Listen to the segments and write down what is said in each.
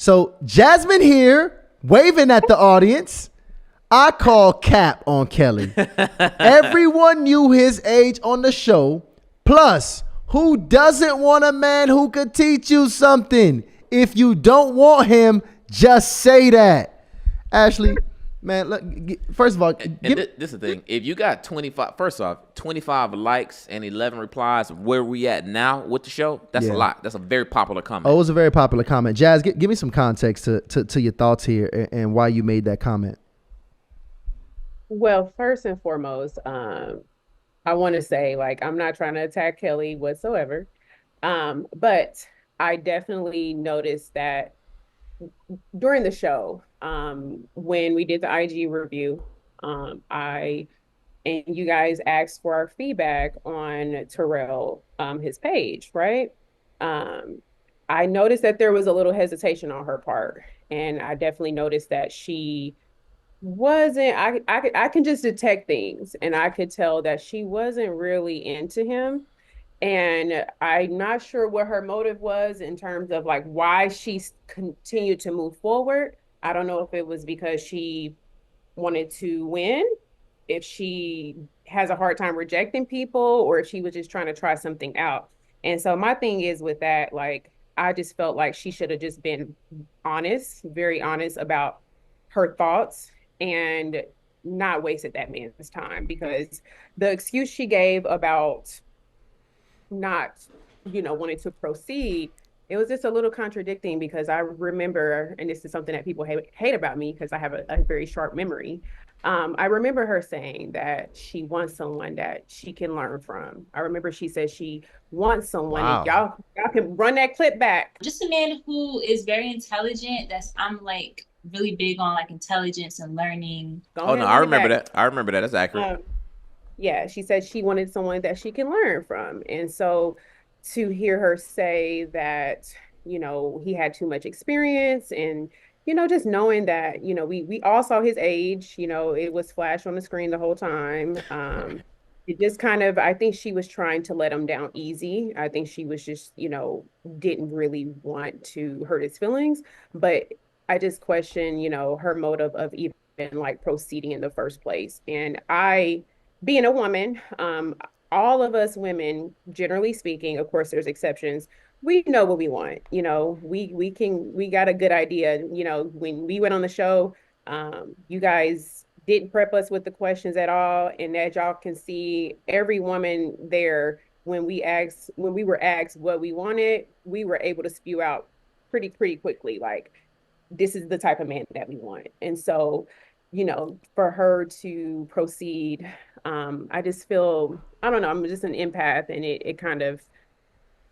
So Jasmine here, waving at the audience. I call cap on Kelly. Everyone knew his age on the show. Plus, who doesn't want a man who could teach you something? If you don't want him, just say that. Ashley, man, look, first of all, this is the thing. If you got 25, first off, 25 likes and 11 replies, where we at now with the show, that's a lot. That's a very popular comment. Oh, it was a very popular comment. Jazz, give me some context to your thoughts here and why you made that comment. Well, first and foremost, I want to say, like, I'm not trying to attack Kelly whatsoever. But I definitely noticed that during the show, when we did the IG review, I and you guys asked for our feedback on Terrell, his page, right? I noticed that there was a little hesitation on her part, and I definitely noticed that she wasn't. I can just detect things, and I could tell that she wasn't really into him. And I'm not sure what her motive was in terms of like why she continued to move forward. I don't know if it was because she wanted to win, if she has a hard time rejecting people, or if she was just trying to try something out. And so my thing is with that, like, I just felt like she should have just been honest, very honest about her thoughts and not wasted that man's time, because the excuse she gave about not, wanting to proceed, it was just a little contradicting, because I remember, and this is something that people hate about me because I have a very sharp memory. I remember her saying that she wants someone that she can learn from. I remember she said she wants someone, and y'all can run that clip back. Just a man who is very intelligent. I'm like really big on like intelligence and learning. I remember that. I remember that. That's accurate. Yeah, she said she wanted someone that she can learn from. And so to hear her say that, he had too much experience, and, just knowing that, we all saw his age, it was flashed on the screen the whole time. It just kind of, I think she was trying to let him down easy. I think she was just, didn't really want to hurt his feelings. But I just question, her motive of even like proceeding in the first place. And being a woman, all of us women, generally speaking, of course, there's exceptions. We know what we want. We got a good idea. When we went on the show, you guys didn't prep us with the questions at all. And as y'all can see, every woman there, when we were asked what we wanted, we were able to spew out pretty quickly, like, this is the type of man that we want. And so, for her to proceed, I just feel, I don't know, I'm just an empath, and it kind of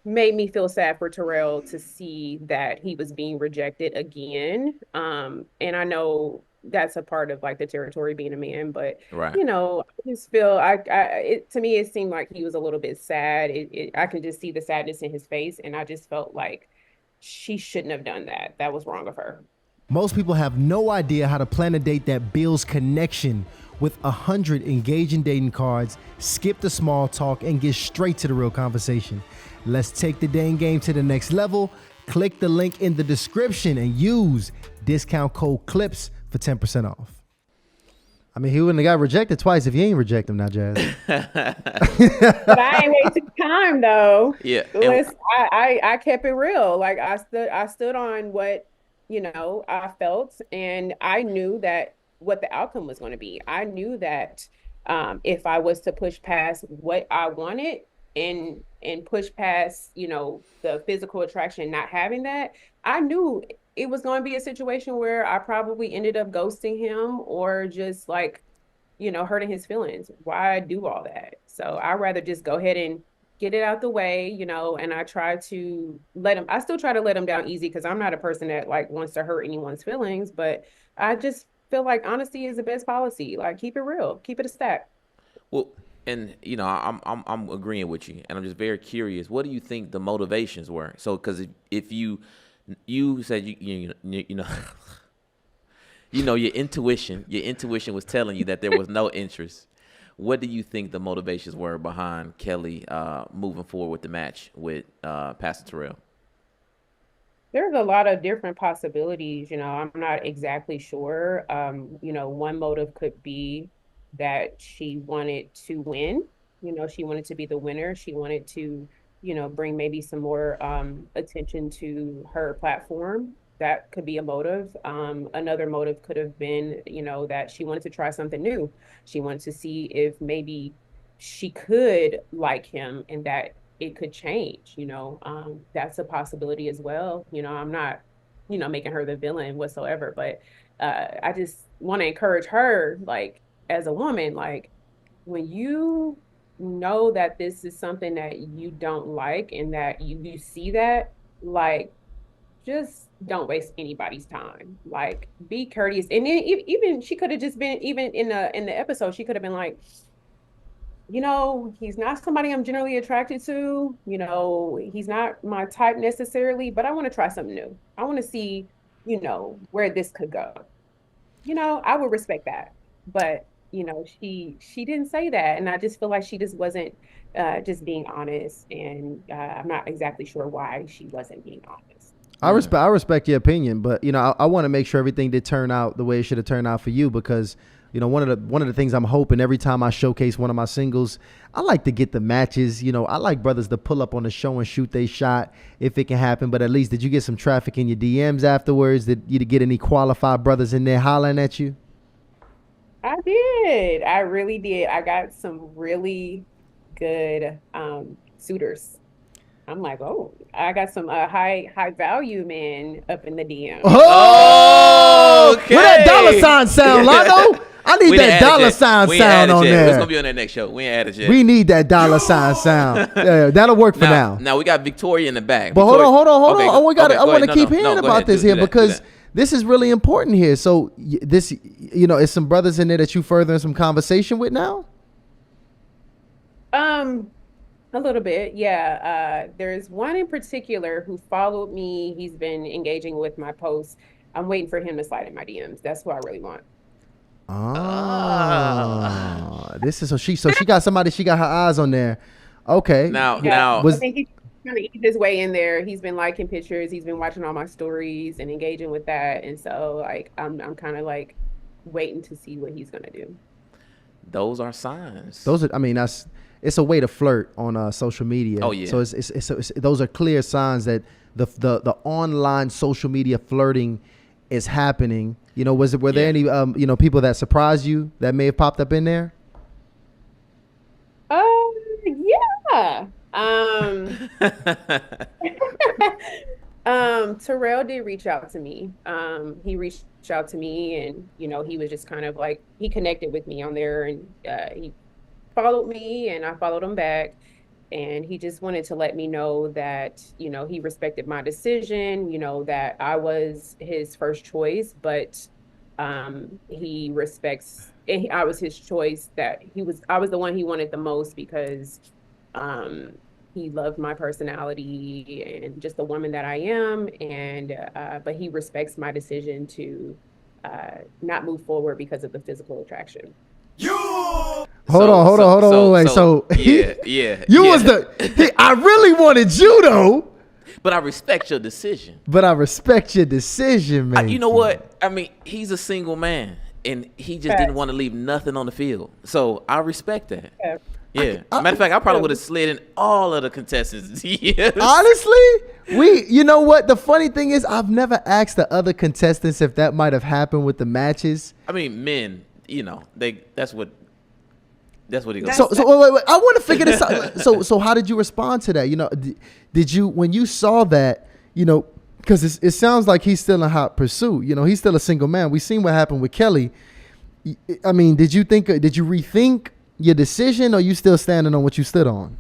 made me feel sad for Terrell to see that he was being rejected again. And I know that's a part of like the territory being a man, but right. I just feel to me, it seemed like he was a little bit sad. I can just see the sadness in his face. And I just felt like she shouldn't have done that. That was wrong of her. Most people have no idea how to plan a date that builds connection. With 100 engaging dating cards, skip the small talk and get straight to the real conversation. Let's take the dating game to the next level. Click the link in the description and use discount code CLIPS for 10% off. I mean, he wouldn't have got rejected twice if you ain't reject him now, Jazz. But I ain't wasting time though. Yeah. Listen, I kept it real. Like I stood on what, I felt, and I knew that what the outcome was going to be. I knew that if I was to push past what I wanted and push past, the physical attraction, not having that, I knew it was going to be a situation where I probably ended up ghosting him or just like, hurting his feelings. Why do all that? So I'd rather just go ahead and get it out the way, and I still try to let him down easy, because I'm not a person that like wants to hurt anyone's feelings, but I just feel like honesty is the best policy. Like, keep it real, keep it a stack. Well, and I'm agreeing with you, and I'm just very curious. What do you think the motivations were? So, because if you said you know your intuition was telling you that there was no interest. What do you think the motivations were behind Kelly moving forward with the match with Pastor Terrell? There's a lot of different possibilities, I'm not exactly sure. One motive could be that she wanted to win. She wanted to be the winner. She wanted to, bring maybe some more attention to her platform. That could be a motive. Another motive could have been, that she wanted to try something new. She wanted to see if maybe she could like him and that it could change, that's a possibility as well. I'm not, making her the villain whatsoever, but I just want to encourage her, like, as a woman, like, when you know that this is something that you don't like and that you see that, like, just don't waste anybody's time. Like, be courteous. And then even she could have just been, even in the episode, she could have been like, he's not somebody I'm generally attracted to. He's not my type necessarily, but I want to try something new. I want to see, where this could go. I would respect that. But, she didn't say that. And I just feel like she just wasn't just being honest. And I'm not exactly sure why she wasn't being honest. I respect your opinion, but I want to make sure everything did turn out the way it should have turned out for you, because one of the things I'm hoping every time I showcase one of my singles, I like to get the matches. I like brothers to pull up on the show and shoot they shot if it can happen. But at least, did you get some traffic in your DMs afterwards? Did you get any qualified brothers in there hollering at you? I did. I really did. I got some really good suitors. I'm like, oh, I got some high value men up in the DM. Oh, okay. Where that dollar sign sound, Londo? I need that dollar sign sound on there. It's gonna be on that next show. We ain't added yet. We need that dollar sign sound. Yeah, that'll work for now. Now we got Victoria in the back. But Victoria, hold on. Okay, I want to keep hearing about this here, because this is really important here. So this, is some brothers in there that you furthering some conversation with now? A little bit, yeah. There's one in particular who followed me. He's been engaging with my posts. I'm waiting for him to slide in my DMs. That's who I really want. This is so she got somebody, she got her eyes on there. Okay. Now I think he's trying to eat his way in there. He's been liking pictures. He's been watching all my stories and engaging with that. And so, like, I'm kind of like waiting to see what he's gonna do. Those are signs. It's a way to flirt on social media. Oh yeah. So it's those are clear signs that the online social media flirting is happening. Were there any people that surprised you that may have popped up in there? Yeah. Terrell did reach out to me. He reached out to me, and he was just kind of like, he connected with me on there, and he followed me and I followed him back, and he just wanted to let me know that he respected my decision, that I was his first choice, but he respects, and I was his choice, that I was the one he wanted the most, because he loved my personality and just the woman that I am, and but he respects my decision to not move forward because of the physical attraction. Hold on. Wait. So yeah. You was I really wanted you though. But I respect your decision. Man. You know what? I mean, he's a single man, and he just didn't want to leave nothing on the field. So I respect that. Yeah. Matter of fact, I probably would have slid in all of the contestants. Yes. Honestly, you know what? The funny thing is, I've never asked the other contestants if that might have happened with the matches. I mean, men, that's what he goes. So wait. I want to figure this out. So how did you respond to that? Did you, when you saw that, because it sounds like he's still in hot pursuit. He's still a single man. We seen what happened with Kellie. I mean, did you rethink your decision, or you still standing on what you stood on?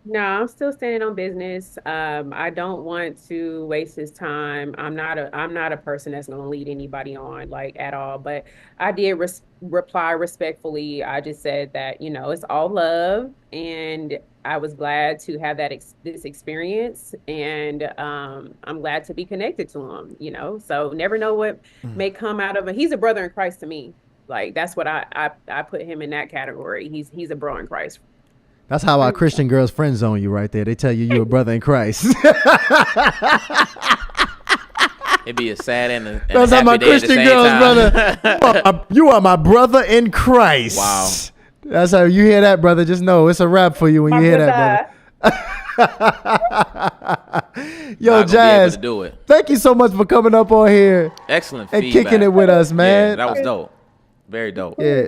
No, I'm still standing on business. I don't want to waste his time. I'm not a person that's going to lead anybody on, like, at all. But I did reply respectfully. I just said that, it's all love, and I was glad to have this experience, and I'm glad to be connected to him. So never know what may come out of it. He's a brother in Christ to me. Like, that's what I put him in that category. He's a bro in Christ. That's how our Christian girls friend zone you right there. They tell you you're a brother in Christ. It'd be a sad and That's a how my happy day at the Christian same girls, time. brother. You are my brother in Christ. Wow. That's how you hear that, brother. Just know it's a wrap for you when you hear that, brother. Yo, Not gonna be able Jazz, to do it. thank you so much for coming up on here Excellent and feedback. kicking it with us, man. Yeah, that was dope. Very dope. Yeah.